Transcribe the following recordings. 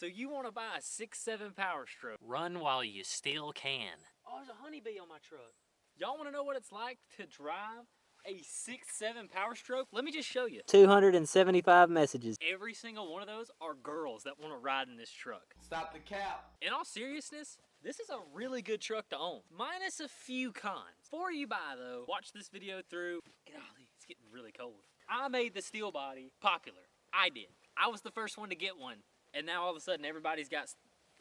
So you want to buy a 6.7 Power Stroke. Run while you still can. Oh, there's a honeybee on my truck. Y'all want to know what it's like to drive a 6.7 Power Stroke? Let me just show you. 275 messages. Every single one of those are girls that want to ride in this truck. Stop the cap. In all seriousness, this is a really good truck to own, minus a few cons. Before you buy though, watch this video through. Golly, it's getting really cold. I made the steel body popular. I did. I was the first one to get one, and now all of a sudden everybody's got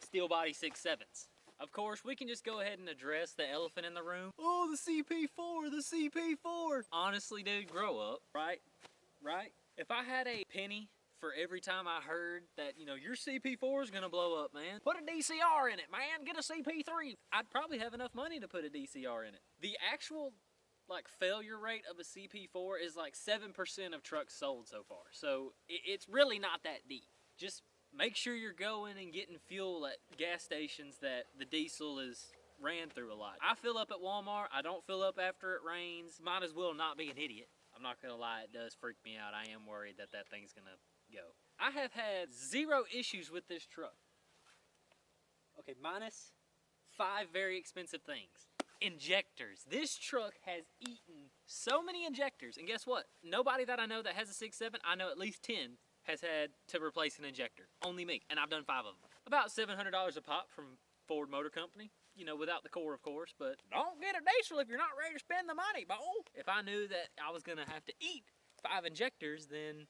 steel body 6.7s. Of course, we can just go ahead and address the elephant in the room. Oh, the CP4, the CP4. Honestly, dude, grow up, right? Right? If I had a penny for every time I heard that, you know, your CP4 is gonna blow up, man, put a DCR in it, man, get a CP3. I'd probably have enough money to put a DCR in it. The actual, like, failure rate of a CP4 is like 7% of trucks sold so far. So it's really not that deep. Just make sure you're going and getting fuel at gas stations that the diesel is ran through a lot. I fill up at Walmart. I don't fill up after it rains. Might as well not be an idiot. I'm not gonna lie, it does freak me out. I am worried that that thing's gonna go. I have had 0 issues with this truck. Okay, minus 5 very expensive things. Injectors. This truck has eaten so many injectors, and guess what? Nobody that I know that has a 6.7, I know at least 10, has had to replace an injector. Only me, and I've done 5 of them. About $700 a pop from Ford Motor Company. You know, without the core, of course, but don't get a diesel if you're not ready to spend the money, bo. If I knew that I was gonna have to eat 5 injectors, then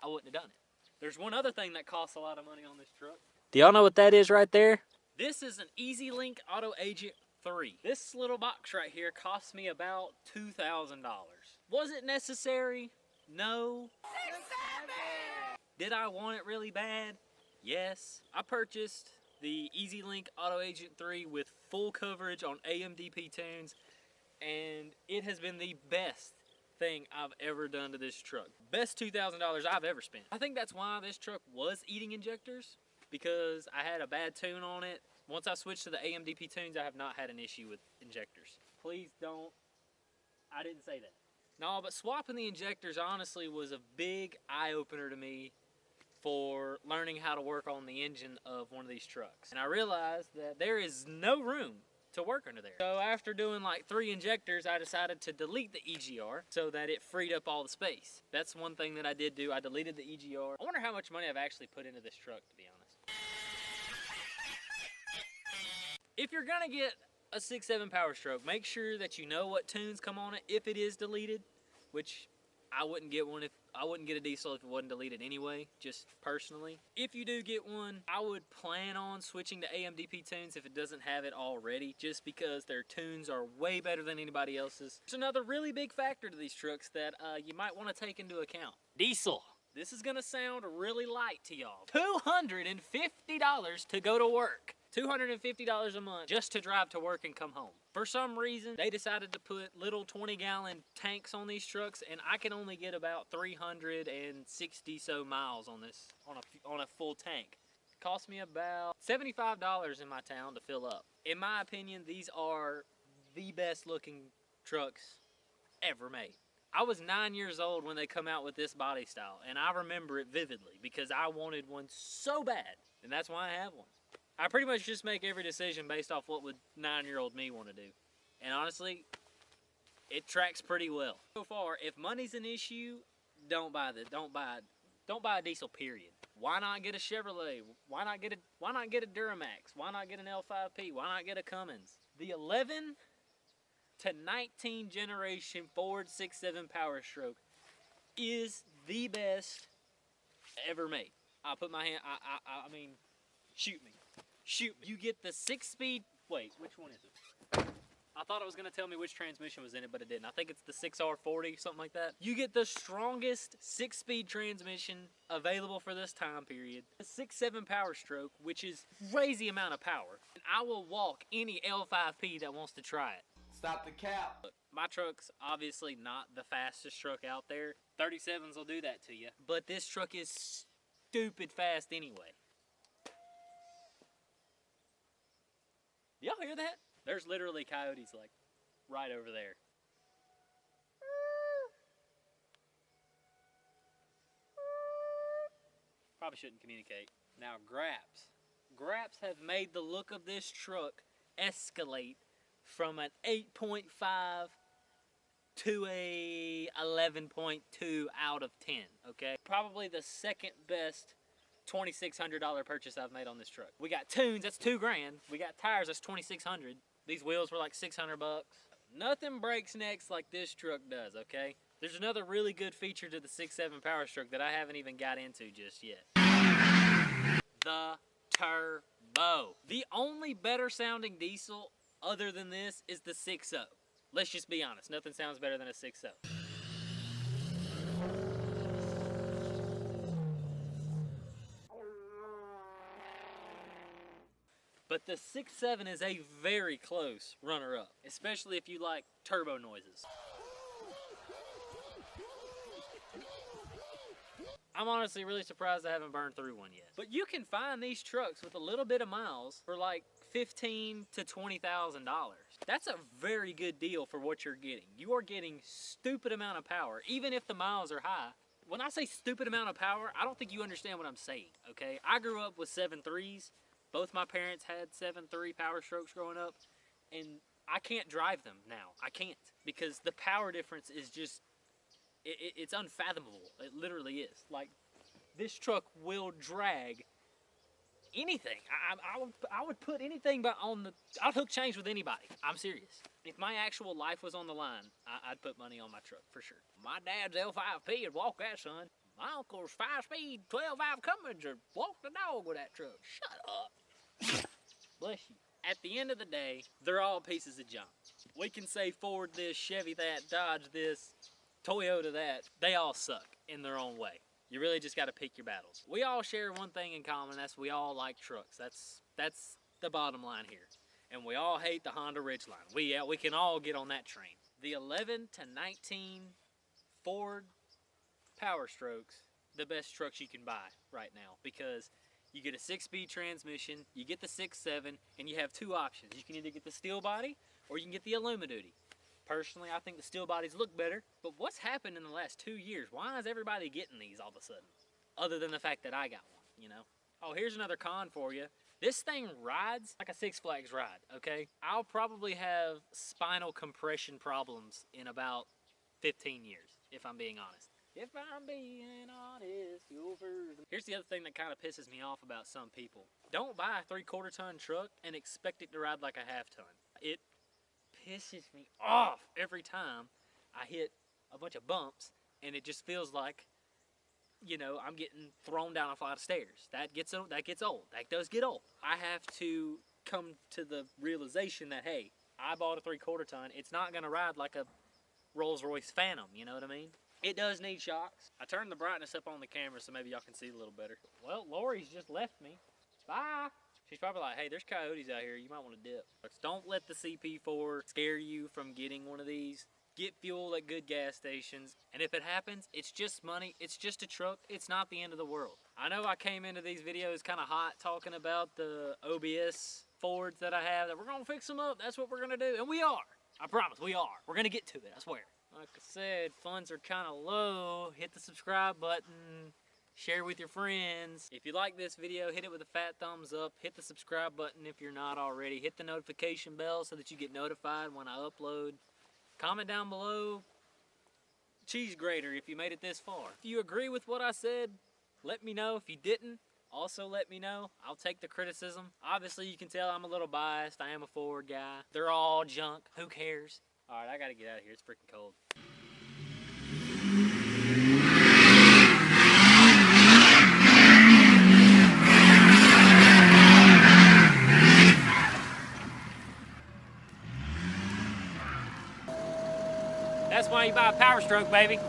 I wouldn't have done it. There's one other thing that costs a lot of money on this truck. Do y'all know what that is right there? This is an EasyLink Auto Agent 3. This little box right here cost me about $2,000. Was it necessary? No. Did I want it really bad? Yes. I purchased the EasyLink Auto Agent 3 with full coverage on AMDP tunes, and it has been the best thing I've ever done to this truck. Best $2,000 I've ever spent. I think that's why this truck was eating injectors, because I had a bad tune on it. Once I switched to the AMDP tunes, I have not had an issue with injectors. Please don't. I didn't say that. No, but swapping the injectors honestly was a big eye-opener to me for learning how to work on the engine of one of these trucks. And I realized that there is no room to work under there. So after doing like 3 injectors, I decided to delete the EGR so that it freed up all the space. That's one thing that I did do. I deleted the EGR. I wonder how much money I've actually put into this truck, to be honest. If you're gonna get a 6.7 Power Stroke, make sure that you know what tunes come on it if it is deleted, which I wouldn't get one if I wouldn't get a diesel if it wasn't deleted anyway, just personally. If you do get one, I would plan on switching to AMDP tunes if it doesn't have it already, just because their tunes are way better than anybody else's. There's another really big factor to these trucks that you might want to take into account. Diesel. This is gonna sound really light to y'all. $250 to go to work. $250 a month just to drive to work and come home. For some reason, they decided to put little 20-gallon tanks on these trucks, and I can only get about 360 so miles on this, on a full tank. It cost me about $75 in my town to fill up. In my opinion, these are the best looking trucks ever made. I was 9 years old when they come out with this body style, and I remember it vividly because I wanted one so bad, and that's why I have one. I pretty much just make every decision based off what would 9-year-old me want to do. And honestly, it tracks pretty well. So far, if money's an issue, don't buy a diesel, period. Why not get a Chevrolet? Why not get a Duramax? Why not get an L5P? Why not get a Cummins? The 11 to 19 generation Ford 6.7 Power Stroke is the best ever made. I put my hand, I mean, shoot me. Shoot me. You get the 6-speed, wait, which one is it? I thought it was gonna tell me which transmission was in it, but it didn't. I think it's the 6R40, something like that. You get the strongest 6-speed transmission available for this time period. The 6.7 Power Stroke, which is crazy amount of power. And I will walk any L5P that wants to try it. Stop the cap. Look, my truck's obviously not the fastest truck out there. 37s will do that to you. But this truck is stupid fast anyway. Y'all hear that? There's literally coyotes like right over there. Probably shouldn't communicate. Now Graps have made the look of this truck escalate from an 8.5 to a 11.2 out of 10, okay? Probably the second best $2,600 purchase I've made on this truck. We got tunes, that's $2 grand. We got tires, that's $2,600. These wheels were like 600 bucks. Nothing breaks necks like this truck does, okay? There's another really good feature to the 6.7 Power Stroke that I haven't even got into just yet. The turbo. The only better sounding diesel other than this is the 6.0. Let's just be honest, nothing sounds better than a 6.0. But the 6.7 is a very close runner-up, especially if you like turbo noises. I'm honestly really surprised I haven't burned through one yet. But you can find these trucks with a little bit of miles for like $15,000 to $20,000. That's a very good deal for what you're getting. You are getting stupid amount of power, even if the miles are high. When I say stupid amount of power, I don't think you understand what I'm saying, okay? I grew up with 7.3s. Both my parents had 7.3 Power Strokes growing up, and I can't drive them now. I can't, because the power difference is just, it's unfathomable. It literally is. Like, this truck will drag anything. I would put anything on the, I'd hook chains with anybody. I'm serious. If my actual life was on the line, I'd put money on my truck for sure. My dad's L5P would walk that, son. My uncle's 5-speed 12-valve Cummins would walk the dog with that truck. Shut up. Bless you. At the end of the day, they're all pieces of junk. We can say Ford this, Chevy that, Dodge this, Toyota that. They all suck in their own way. You really just got to pick your battles. We all share one thing in common. That's we all like trucks. That's the bottom line here. And we all hate the Honda Ridgeline. We can all get on that train. The 11 to 19 Ford Power Strokes, the best trucks you can buy right now, because you get a 6-speed transmission, you get the 6.7, and you have two options. You can either get the steel body or you can get the Alumiduty. Personally, I think the steel bodies look better, but what's happened in the last 2 years? Why is everybody getting these all of a sudden? Other than the fact that I got one, you know? Oh, here's another con for you. This thing rides like a Six Flags ride, okay? I'll probably have spinal compression problems in about 15 years, if I'm being honest. If I'm being honest, here's the other thing that kind of pisses me off about some people. Don't buy a 3/4 ton truck and expect it to ride like a 1/2 ton. It pisses me off every time I hit a bunch of bumps and it just feels like, you know, I'm getting thrown down a flight of stairs. That gets old. That does get old. I have to come to the realization that, hey, I bought a 3/4 ton. It's not going to ride like a Rolls-Royce Phantom, you know what I mean? It does need shocks. I turned the brightness up on the camera so maybe y'all can see a little better. Well, Lori's just left me. Bye. She's probably like, hey, there's coyotes out here. You might want to dip. Don't let the CP4 scare you from getting one of these. Get fuel at good gas stations. And if it happens, it's just money. It's just a truck. It's not the end of the world. I know I came into these videos kind of hot talking about the OBS Fords that I have, that we're going to fix them up. That's what we're going to do. And we are. I promise, we are. We're going to get to it, I swear. Like I said, funds are kind of low. Hit the subscribe button. Share with your friends. If you like this video, hit it with a fat thumbs up. Hit the subscribe button if you're not already. Hit the notification bell so that you get notified when I upload. Comment down below, cheese grater, if you made it this far. If you agree with what I said, let me know. If you didn't, also let me know. I'll take the criticism. Obviously, you can tell I'm a little biased. I am a Ford guy. They're all junk. Who cares? All right, I gotta get out of here. It's freaking cold. That's why you buy a Power Stroke, baby.